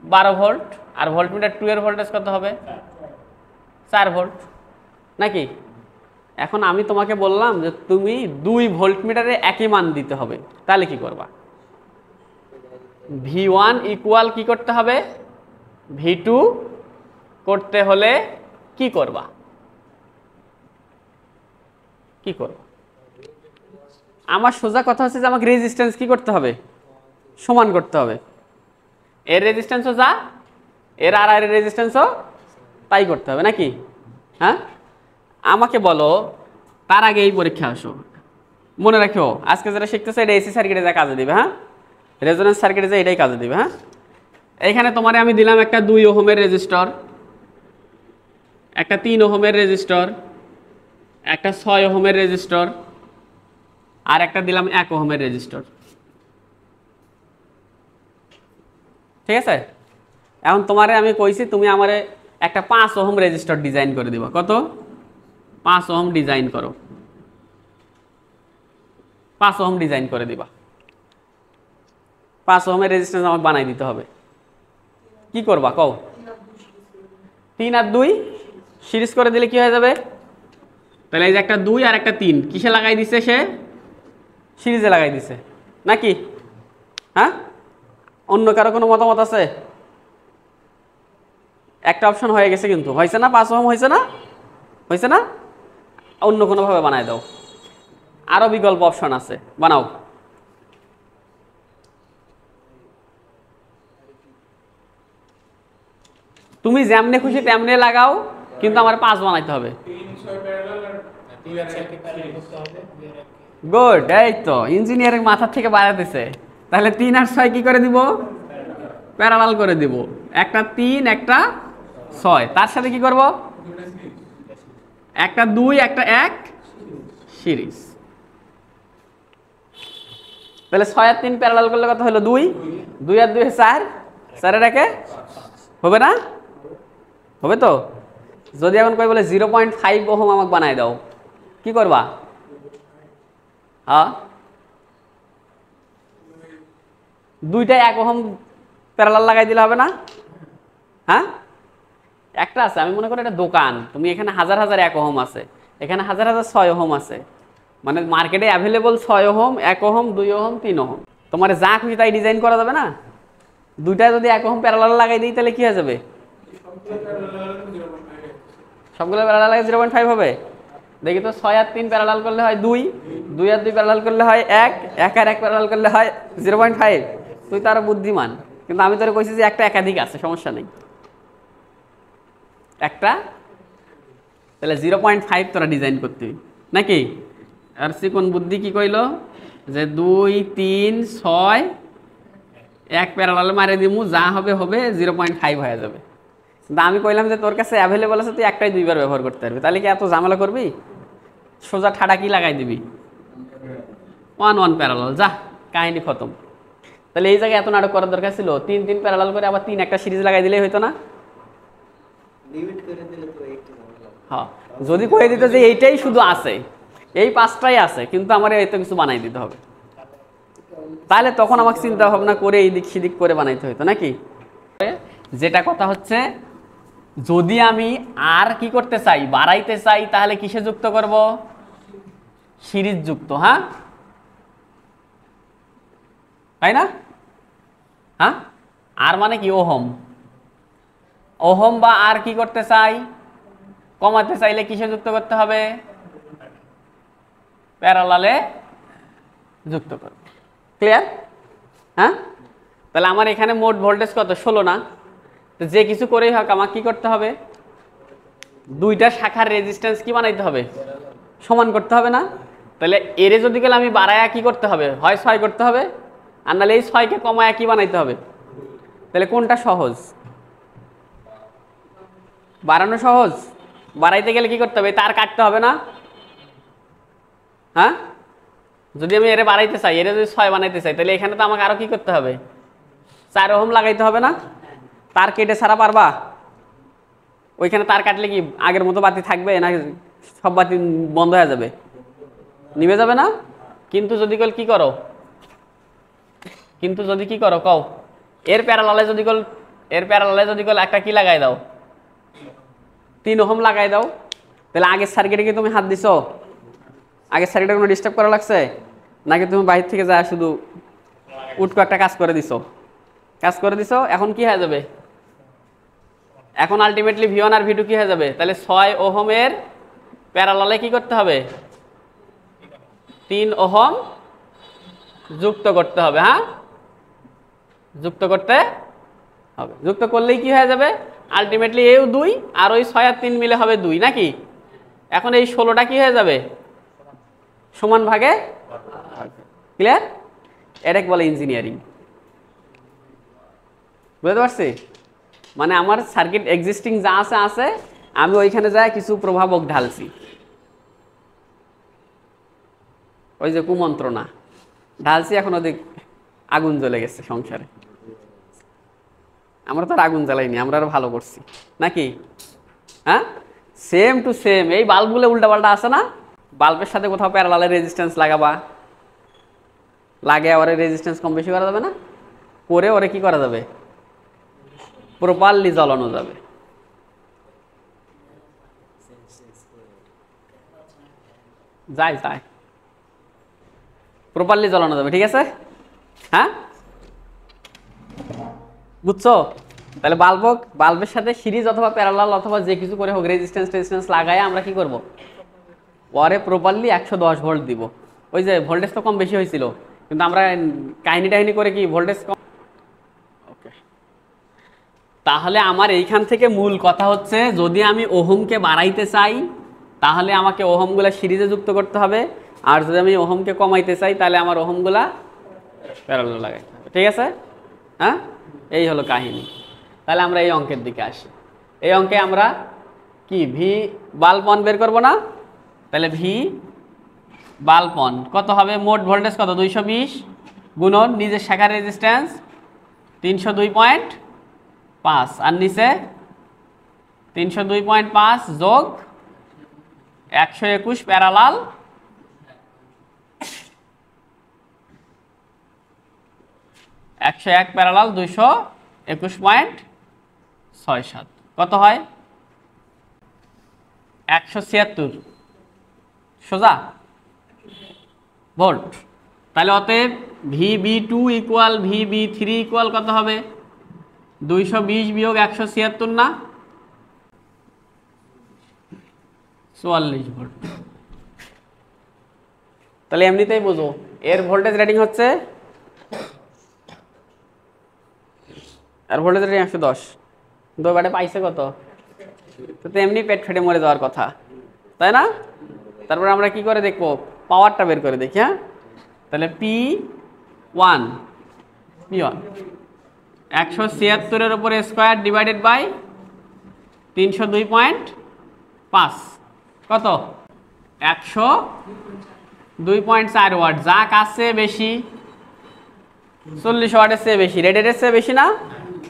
12 ভোল্ট। আর ভোল্টমিটার 2 এর ভোল্টেজ কত হবে? 4 ভোল্ট নাকি? এখন আমি তোমাকে বললাম যে তুমি 2 ভোল্টমিটারে একই মান দিতে হবে, তাহলে কি করবা? V1 ইকুয়াল কি করতে হবে? V2 করতে হলে কি করবা? কি করবা? আমার সোজা কথা হচ্ছে যে আমাকে রেজিস্ট্যান্স কি করতে হবে? সমান করতে হবে। এর রেজিস্ট্যান্সও যা, এর আর এর রেজিস্ট্যান্সও তাই করতে হবে নাকি? হ্যাঁ, আমাকে বলো তার আগে এই পরীক্ষা আসো, মনে রাখো আজকে যেটা শিখতেছে এটা এসি সার্কিটে যা কাজে দিবে। হ্যাঁ, রেজোন্যান্স সার্কিটে যা এটাই কাজে দিবে। হ্যাঁ, এইখানে তোমারে আমি দিলাম একটা 2 ওহমের রেজিস্টর, একটা 3 ওহমের রেজিস্টর, একটা 6 ওহমের রেজিস্টর, আর একটা দিলাম 1 ওহমের রেজিস্টর। ঠিক আছে, এখন তোমারে আমি কইছি তুমি আমারে একটা 5 ওহম রেজিস্টর ডিজাইন করে দিবা। কত? 5 ওহম ডিজাইন করো, 5 ওহম ডিজাইন করে দিবা। 5 ওহমের রেজিস্ট্যান্স আমাকে বানাই দিতে হবে। কি করবা কও? 3 আর 2 সিরিজ করে দিলে কি হয়ে যাবে? তাহলে এই যে একটা 2 আর একটা 3 কিসে লাগাই দিছে সে? সিরিজে লাগাই দিছে নাকি? হ্যাঁ, অন্য কারো কোনো মতামত আছে? একটা অপশন হয়ে গেছে কিন্তু, হয়েছে না? 5 ওহম হয়েছে না? হয়েছে না? অন্য কোনোভাবে বানায় দাও, আরো বিকল্প অপশন আছে, বানাও। তুমি যেমনে খুশি তেমনে লাগাও, কিন্তু আমার 5 বানাইতে হবে। গুড, এই তো ইঞ্জিনিয়ারিং মাথার থেকে বাড়াতেছে। তাহলে 3 আর 6 কি করে দিব? প্যারালাল করে দিব। একটা 3 একটা 6, তার সাথে কি করব? একটা 2 একটা 1 সিরিজ। তাহলে 6 আর 3 প্যারালাল করলে কত হলো? 2, 2 আর 2 4, 4 এর 1 হবে না? হবে তো? যদি এখন কই বলে 0.5 ওহম আমাকে বানাই দাও, কি করবা? হ্যাঁ, দুইটাই 1 ওহম প্যারালাল লাগাই দিলে হবে না? হ্যাঁ, একটা আছে, আমি মনে করি এটা দোকান, তুমি এখানে হাজার হাজার 1 ওহম আছে, এখানে হাজার হাজার 6 ওহম আছে, মানে মার্কেটে available 6 ohm, 1 ohm, 2 ohm, 3 ohm. তোমার যা খুশি তাই ডিজাইন করা যাবে না? দুইটা যদি 1 ওহম প্যারালাল লাগাই দিই তাহলে কি হয়ে যাবে? সবগুলো প্যারালাল লাগে 0.5 হবে। দেখি তো, 6 আর 3 প্যারালাল করলে হয় 2, 2 আর 2 প্যারালাল করলে হয় 1, 1 আর 1 প্যারালাল করলে হয় 0.5। তুই তো আরো বুদ্ধিমান, কিন্তু আমি তোরে কইছি যে একটা একাধিক আছে, সমস্যা নেই একটা। তাহলে 0.5 তোরা ডিজাইন করতে নাকি? আর কোন বুদ্ধি কি কইলো যে 2, 3, 6 1 প্যারালাল মারে দিমু, যা হবে হবে, 0.5 হয়ে যাবে। কিন্তু আমি কইলাম যে তোর কাছে অ্যাভেলেবল আছে, তুই একটাই 2 বার ব্যবহার করতে পারবি, তাহলে কি এত ঝামেলা করবি? সোজা ঠাডা কি লাগাই দিবি? 1 1 প্যারালাল, যা কাহিনী খতম। তাহলে এই জায়গায় এত নাটক করার দরকার ছিল? 3 3 প্যারালাল করে আবার 3 একটা সিরিজ লাগাই দিলেই হইতো না? হ্যাঁ, যদি কয়ে দিত যে এইটাই শুধু আছে, এই 5টাই আছে, কিন্তু আমার এত কিছু বানাই দিতে হবে, তাহলে তখন আমাকে চিন্তা ভাবনা করে এই দিক সেদিক করে বানাইতে হইতো নাকি? যেটা কথা হচ্ছে, যদি আমি আর কি করতে চাই, বাড়াইতে চাই, তাহলে কিসে যুক্ত করব? সিরিজ যুক্ত। হ্যাঁ, তাই না? হ্যাঁ, আর মানে কি? ওহম। ওহম বা আর কি করতে চাই? কমাতে চাইলে কিসে যুক্ত করতে হবে? প্যারালালে যুক্ত করব। ক্লিয়ার? হ্যাঁ, তাহলে আমার এখানে মোট ভোল্টেজ কত? 16 না? তো যে কিছু করেই হোক আমার কি করতে হবে? দুইটা শাখার রেজিস্ট্যান্স কি বানাইতে হবে? সমান করতে হবে না? তাহলে এরে যদি গেলে আমি বাড়ায়া কি করতে হবে? হয় 6 করতে হবে, আর নাহলে এই 6কে কমায়া কি বানাইতে হবে? তাহলে কোনটা সহজ? বাড়ানো সহজ। বাড়াইতে গেলে কি করতে হবে? তার কাটতে হবে না? হ্যাঁ, যদি আমি এরে বাড়াইতে চাই, এরে যদি 6 বানাইতে চাই, তাহলে এখানে তো আমাকে আরো কি করতে হবে? 4 ওহম লাগাইতে হবে না? তার কেটে ছাড়া পারবা? ওইখানে তার কাটলে কি আগের মতো বাতি থাকবে, না সব বাতি বন্ধ হয়ে যাবে, নিভে যাবে না? কিন্তু যদি কি করো, কিন্তু যদি কি করো কও, এর প্যারালালে যদি একটা কি লাগাই দাও, 3 ওহম লাগাই দাও, তাহলে আগের সার্কিটে কি তুমি হাত দিছো? আগের সার্কিটে কোনো ডিস্টার্ব করা লাগছে নাকি? তুমি বাইরে থেকে যা শুধু উটকো একটা কাজ করে দিছো, এখন কি হয়ে যাবে? এখন আলটিমেটলি V1 আর V2 কি হয়ে যাবে? তাহলে 6 ওহমের প্যারালালে কি করতে হবে? 3 ওহম যুক্ত করতে হবে। হ্যাঁ, যুক্ত করতে হবে, যুক্ত করলেই কি হয়ে যাবে আলটিমেটলি এও 2 আর ওই 6 আর 3 মিলে হবে 2 নাকি। এখন এই 16টা কি হয়ে যাবে সমান ভাগে, ক্লিয়ার? এটাকে বলে ইঞ্জিনিয়ারিং। বুঝতে পারছি? মানে আমার সার্কিট এক্সিস্টিং যা আছে আছে, আমি ওইখানে যাই কিছু প্রভাবক ঢালছি, ওই যে কুমন্ত্রণা ঢালছি, এখন ওদের আগুন জ্বলে গেছে সংসারে। আমরা তো আর আগুন জ্বালাইনি, আমরা আরো ভালো করছি নাকি। হ্যাঁ, সেম টু সেম এই বাল্বগুলো উল্টাপাল্টা আছে না, বাল্বের সাথে কোথাও প্যারালালের রেজিস্ট্যান্স লাগাবা, লাগে ওরে রেজিস্ট্যান্স কম বেশি করা যাবে না, করে ওরে কি করা যাবে প্রপারলি জ্বালানো যাবে। যাই তাই প্রপারলি জ্বালানো যাবে, ঠিক আছে। হ্যাঁ, বুঝছো? তাহলে বাল্বের সাথে সিরিজ অথবা প্যারালাল অথবা যে কিছু করে হোক রেজিস্ট্যান্স লাগায় আমরা কি করব, পরে প্রপারলি 110 ভোল্ট দিব। ওই যে ভোল্টেজ তো কম বেশি হয়েছিল, কিন্তু আমরা কাহিনী করে কি ভোল্টেজ কম। ওকে, তাহলে আমার এইখান থেকে মূল কথা হচ্ছে, যদি আমি ওহমকে বাড়াইতে চাই তাহলে আমাকে ওহমগুলা সিরিজে যুক্ত করতে হবে, আর যদি আমি ওহমকে কমাইতে চাই তাহলে আমার ওহমগুলা প্যারালাল লাগাইতে হবে, ঠিক আছে। হ্যাঁ, এই হলো কাহিনী। তাহলে আমরা এই অঙ্কের দিকে আসি। এই অঙ্কে আমরা কি ভি বাল্ব অন বের করবো না, তাহলে ভি বাল্ব অন কত হবে, মোট ভোল্টেজ কত 220 গুণন নিজের শাখার রেজিস্ট্যান্স 302.5 আর নিচে 302.5 যোগ 121 প্যারালাল 101 প্যারালাল 221.67 কত হয় 176 সোজা ভোল্ট। তাহলে অতএব VB2 ইকুয়াল VB3 ইকুয়াল কত হবে 220 বিয়োগ 176 না 44 ভোল্ট। তাহলে এমনিতেই বুঝো এর ভোল্টেজ রেটিং হচ্ছে, আর ভোল্টেজ রেটিং 110, দুই বাটে পাইছে কত, তো এমনি পেট ফেটে মরে যাওয়ার কথা, তাই না। তারপরে আমরা কি করে দেখবো পাওয়ারটা বের করে দেখি। হ্যাঁ, তাহলে P1 176-এর উপরে স্কোয়ার ডিভাইডেড বাই 302.5 কত 102.4 ওয়াট, যা কাছে বেশি 40 ওয়াটের চেয়ে বেশি, রেটের চেয়ে বেশি না,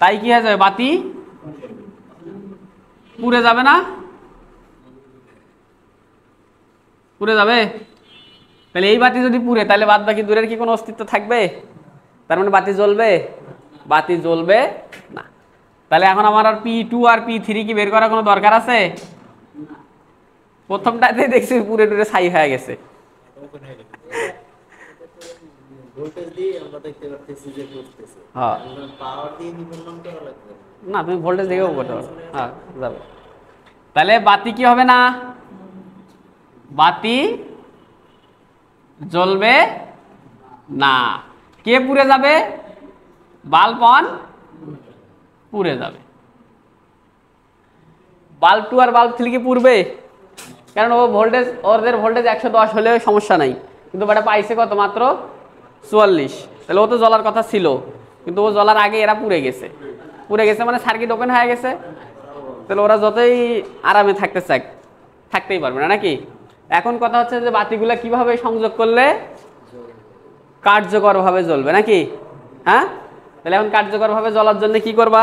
তাই কি হয়ে যাবে বাতি পুড়ে যাবে না, পুড়ে যাবে। তাহলে এই বাতি যদি পুড়ে তাহলে বাদ বাকি দূরের কি কোনো অস্তিত্ব থাকবে, তার মানে বাতি জ্বলবে, বাতি জ্বলবে না। তাহলে এখন আমার আর P2 আর P3 কি বের করার কোনো দরকার আছে, প্রথমটাতে দেখছি পুরে টুরে ছাই হয়ে গেছে। হ্যাঁ, না তুমি ভোল্টেজ দেখেও করতে পারো। হ্যাঁ যাবে, তাহলে বাতি কি হবে না, বাতি জ্বলবে না। কে পুড়ে যাবে, বাল্ব অন পুড়ে যাবে। বাল্ব 2 আর বাল্ব 3 কি পুড়বে, কারণ ও ভোল্টেজ, ওদের ভোল্টেজ 110 হলেও সমস্যা নাই, কিন্তু ওটা পাইছে কত মাত্র 44। তাহলে ও তো জ্বলার কথা ছিল, কিন্তু ও জ্বলার আগে এরা পুড়ে গেছে, পুড়ে গেছে মানে সার্কিট ওপেন হয়ে গেছে। তাহলে ওরা যতই আরামে থাকতে চাক থাকতেই পারবে না নাকি। এখন কথা হচ্ছে যে বাতিগুলা কিভাবে সংযোগ করলে কার্যকরভাবে জ্বলবে নাকি। হ্যাঁ, তাহলে এখন কার্যকরভাবে জ্বলার জন্য কি করবা,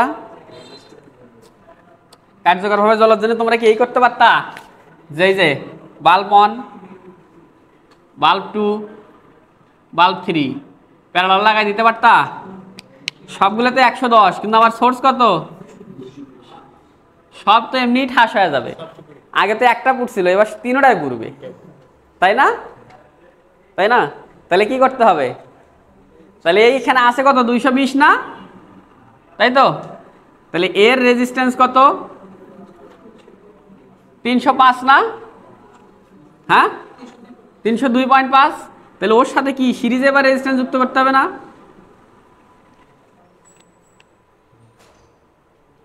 কার্যকরভাবে জ্বলার জন্য তোমরা কি এই করতে পারতা, যে bulb on, bulb 2, bulb 3 parallel লাগাই দিতে পারতা, সবগুলোতে 110, কিন্তু আমার সোর্স কত, সব তো এমনি ঠাস হয়ে যাবে। আগে তো একটা পুড়ছিল, এবার 3টাই পুড়বে, তাই না, তাই না। তাহলে কি করতে হবে, তাহলে এইখানে আছে কত 220 না, তাই তো। তাহলে এর রেজিস্ট্যান্স কত 305 না, হ্যাঁ 302.5। তাহলে ওর সাথে কি সিরিজে এবার রেজিস্ট্যান্স যুক্ত করতে হবে না,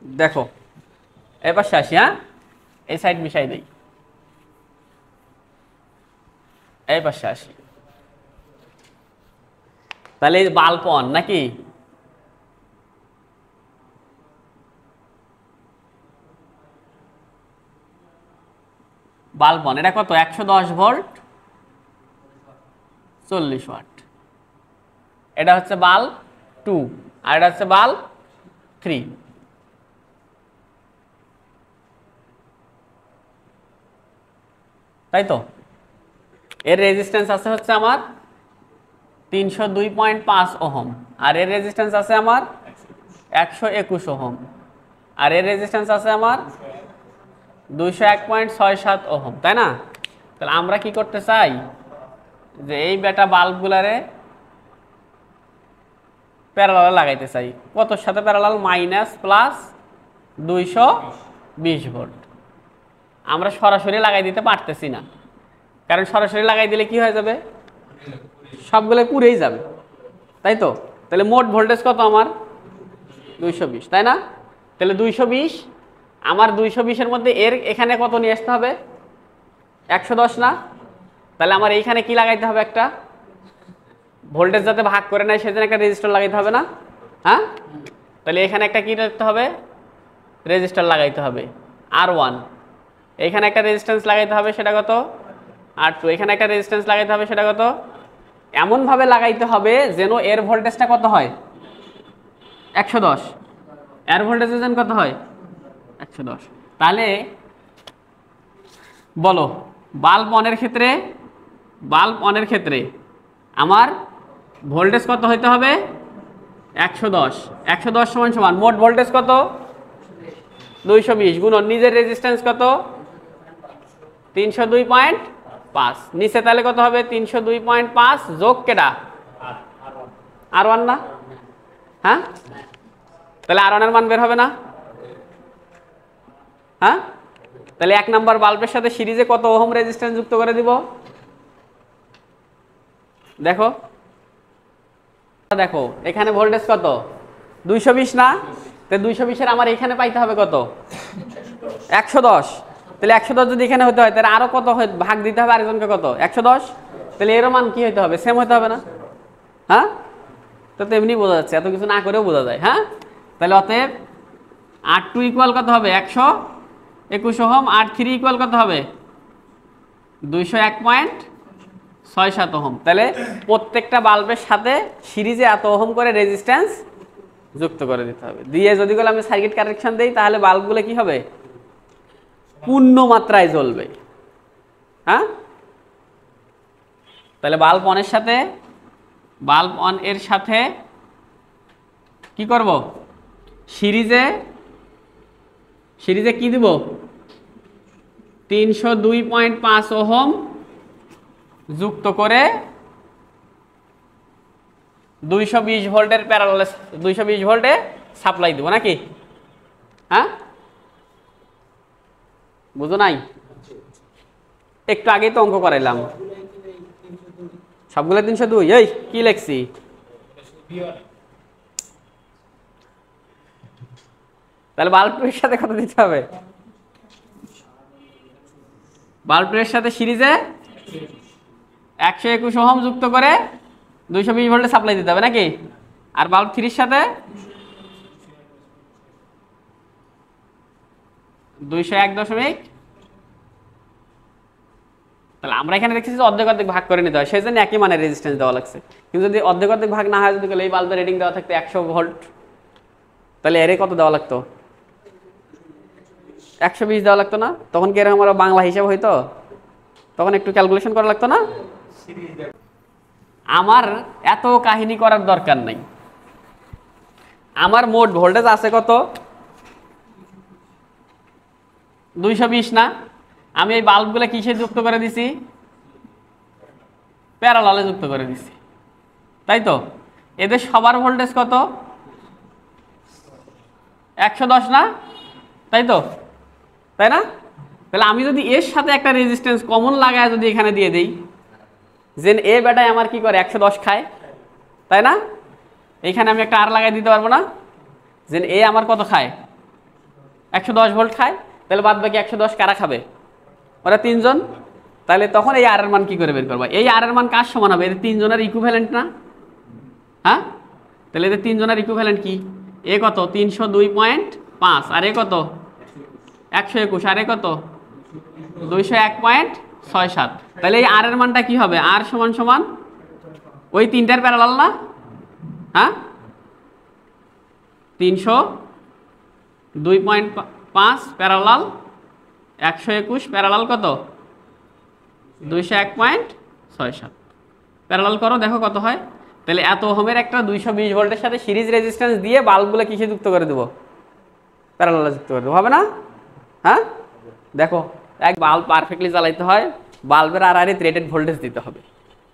দেখো এবার আসি, হ্যাঁ এই সাইড মিশাই দেই, এই পাশে আসি। তাহলে এই বাল্ব অন নাকি, বাল্ব অন, এটা কত 110 ভোল্ট 40 ওয়াট। এটা হচ্ছে বাল্ব 2 আর এটা হচ্ছে বাল্ব 3। তাই তো এর রেজিস্ট্যান্স আছে হচ্ছে আমার 302.5 ওহম, আর এর রেজিস্ট্যান্স আছে আমার 121 ওহম, আর এর রেজিস্ট্যান্স আছে আমার 201.67 ওহম, তাই না? তাহলে আমরা কি করতে চাই যে এই বেটা বাল্বগুলারে প্যারালালে লাগাইতে চাই। কতর সাথে প্যারালাল? Minus plus 220 volt. আমরা সরাসরি লাগাই দিতে পারতেছি না, কারণ সরাসরি লাগাই দিলে কি হয়ে যাবে, সবগুলো পুড়েই যাবে, তাই তো? তাহলে মোট ভোল্টেজ কত আমার 220, তাই না? তাহলে 220, আমার 220-এর মধ্যে এর এখানে কত নিয়ে আসতে হবে, 110 না? তাহলে আমার এইখানে কি লাগাইতে হবে, একটা ভোল্টেজ যাতে ভাগ করে নেয় সেজন্য একটা রেজিস্টার লাগাইতে হবে না? হ্যাঁ, তাহলে এখানে একটা কি রাখতে হবে, রেজিস্টার লাগাইতে হবে R1। এইখানে একটা রেজিস্ট্যান্স লাগাইতে হবে, সেটা কত R2। এখানে একটা রেজিস্ট্যান্স লাগাইতে হবে, সেটা কত? এমনভাবে লাগাইতে হবে যেন এর ভোল্টেজটা কত হয়, 110। এর ভোল্টেজ যেন কত হয়, 110। তাহলে বলো বাল্ব অনের ক্ষেত্রে, বাল্ব অনের ক্ষেত্রে আমার ভোল্টেজ কত হইতে হবে, 110। 110 সমান সমান মোট ভোল্টেজ কত, 220 গুণন নিজের রেজিস্ট্যান্স কত, 302.5। নিচে তাহলে কত হবে, 302.5 যোগ কেটা R1 না? হ্যাঁ, তাহলে R1 এর মান বের হবে না? হ্যাঁ, তাহলে 1 নাম্বার বাল্বের সাথে সিরিজে কত ওহম রেজিস্ট্যান্স যুক্ত করে দিব, দেখো দেখো এখানে ভোল্টেজ কত, 220 না? তাহলে 220-এর আমার এখানে পাইতে হবে কত, 110। তাহলে 110 যদি এখানে হতে হয় তাহলে আরো কত ভাগ দিতে হবে আরেকজনকে, কত, 110। তাহলে এরও মান কি হইতে হবে, সেম হতে হবে না? হ্যাঁ, তো তেমনি বোঝা যাচ্ছে, এত কিছু না করেও বোঝা যায়। হ্যাঁ, তাহলে অতএব R2 ইকুয়াল কত হবে, 121 ওহম। R3 ইকুয়াল কত হবে, 201.67 ওহম। তাহলে প্রত্যেকটা বাল্বের সাথে সিরিজে এত ওহম করে রেজিস্ট্যান্স যুক্ত করে দিতে হবে। দিয়ে যদি আমি সার্কিট কানেকশন দেই তাহলে বাল্বগুলো কি হবে, পূর্ণ মাত্রায় জ্বলবে। হ্যাঁ, তাহলে বাল্ব অনের সাথে, বাল্ব অন এর সাথে কি করব, সিরিজে সিরিজে কি দিব, 302.5 ওহম যুক্ত করে 220 ভোল্টের প্যারালালে 220 ভোল্টে সাপ্লাই দিব নাকি? হ্যাঁ, বুঝো নাই? একটু আগেই তো অঙ্ক করাইলাম, সবগুলো 302। এই কি লিখছি, তাহলে বাল্বের সাথে কত দিতে হবে, বাল্বের সাথে সিরিজে 121 ওহম যুক্ত করে 220 ভোল্টে সাপ্লাই দিতে হবে নাকি? আর বাল্ব 3-এর সাথে 201 তাহলে আমরা এখানে দেখছি যে অর্ধেক অর্ধেক ভাগ করে নিতে হয়, সেই জন্য একই মানের রেজিস্ট্যান্স দেওয়া লাগছে। কিন্তু যদি অর্ধেক অর্ধেক ভাগ না হয়, যদি এই বাল্বের রেটিং দেওয়া থাকতো 100 ভোল্ট, তাহলে এর কত দেওয়া লাগতো, 120 দেওয়া লাগতো না? তখন কি এরকম আমার বাংলা হিসাব হইতো, তখন একটু ক্যালকুলেশন করা লাগতো না? আমার এত কাহিনী করার দরকার নাই। আমার মোট ভোল্টেজ আছে কত, 220 না? আমি এই বাল্বগুলো কিসে যুক্ত করে দিছি, প্যারালালে যুক্ত করে দিছি, তাই তো? এদের সবার ভোল্টেজ কত, 110 না? তাই তো, তাই না? তাহলে আমি যদি এর সাথে একটা রেজিস্ট্যান্স কমন লাগায় যদি এখানে দিয়ে দেই, যে এ বেটায় আমার কি করে 110 খায়, তাই না? এখানে আমি একটা আর লাগাই দিতে পারবো না, যে এ আমার কত খায়, 110 ভোল্ট খায়, তাহলে বাদ বাকি 110 কারা খাবে? ওরা তিনজন। তাহলে তখন এই আর এর মান কি করে বের করবা? এই আর এর মান কার সমান হবে? এদের তিনজনের ইকুইভ্যালেন্ট না? হ্যাঁ, তাহলে এদের তিনজনের ইকুইভ্যালেন্ট কি? এ কত? 302.5, আর এ কত? 121, আর এ কত? 201.67। তাহলে এই আর এর মানটা কি হবে? আর সমান সমান ওই তিনটার প্যারালাল না? হ্যাঁ, 302.5 প্যারালাল 121 প্যারালাল কত? 201.67। প্যারালাল করো, দেখো কত হয়। তাহলে এত ওহমের একটা 220 ভোল্টের সাথে সিরিজ রেজিস্ট্যান্স দিয়ে বাল্বগুলো কিসে যুক্ত করে দেবো? প্যারালালে যুক্ত করে দেবো, হবে না? হ্যাঁ, দেখো এক বাল্ব পারফেক্টলি চালাইতে হয়, বাল্বের আর রেটেড ভোল্টেজ দিতে হবে।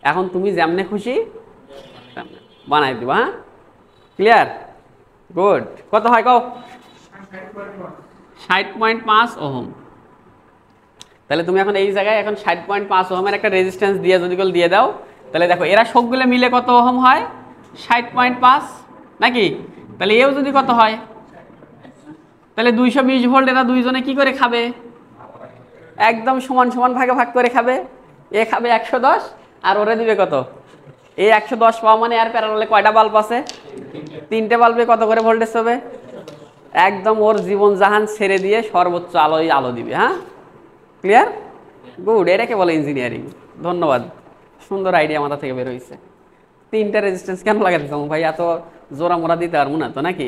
এখন তুমি যেমনে খুশি বানাই দিবা। হ্যাঁ, ক্লিয়ার? গুড। কত হয় কও? 60.5 ওহম। তাহলে তুমি এখন এই জায়গায় এখন 60.5 ওহমের একটা রেজিস্ট্যান্স দিয়ে যদি দিয়ে দাও, তাহলে দেখো এরা সবগুলো মিলে কত ওহম হয়? 60.5 নাকি? তাহলে এও যদি কত হয়? তাহলে 220 ভোল্ট এরা দুইজনে কি করে খাবে? একদম সমান সমান ভাগে ভাগ করে খাবে। এ খাবে 110 আর ওরে দিবে কত? এই 110 পাওয়া মানে আর প্যারালালে কয়টা বাল্ব আছে? তিনটে বাল্বে কত করে ভোল্টেজ হবে? একদম ওর জীবন জাহান ছেড়ে দিয়ে সর্বোচ্চ আলো দিবে। হ্যাঁ, ক্লিয়ার? গুড। এটাকে বলে ইঞ্জিনিয়ারিং। ধন্যবাদ, সুন্দর আইডিয়া মাথা থেকে বের হয়েছে। তিনটা রেজিস্ট্যান্স কেন লাগাতে চাও ভাই? এত জোড়া মোড়া দিতে পারবো না তো নাকি?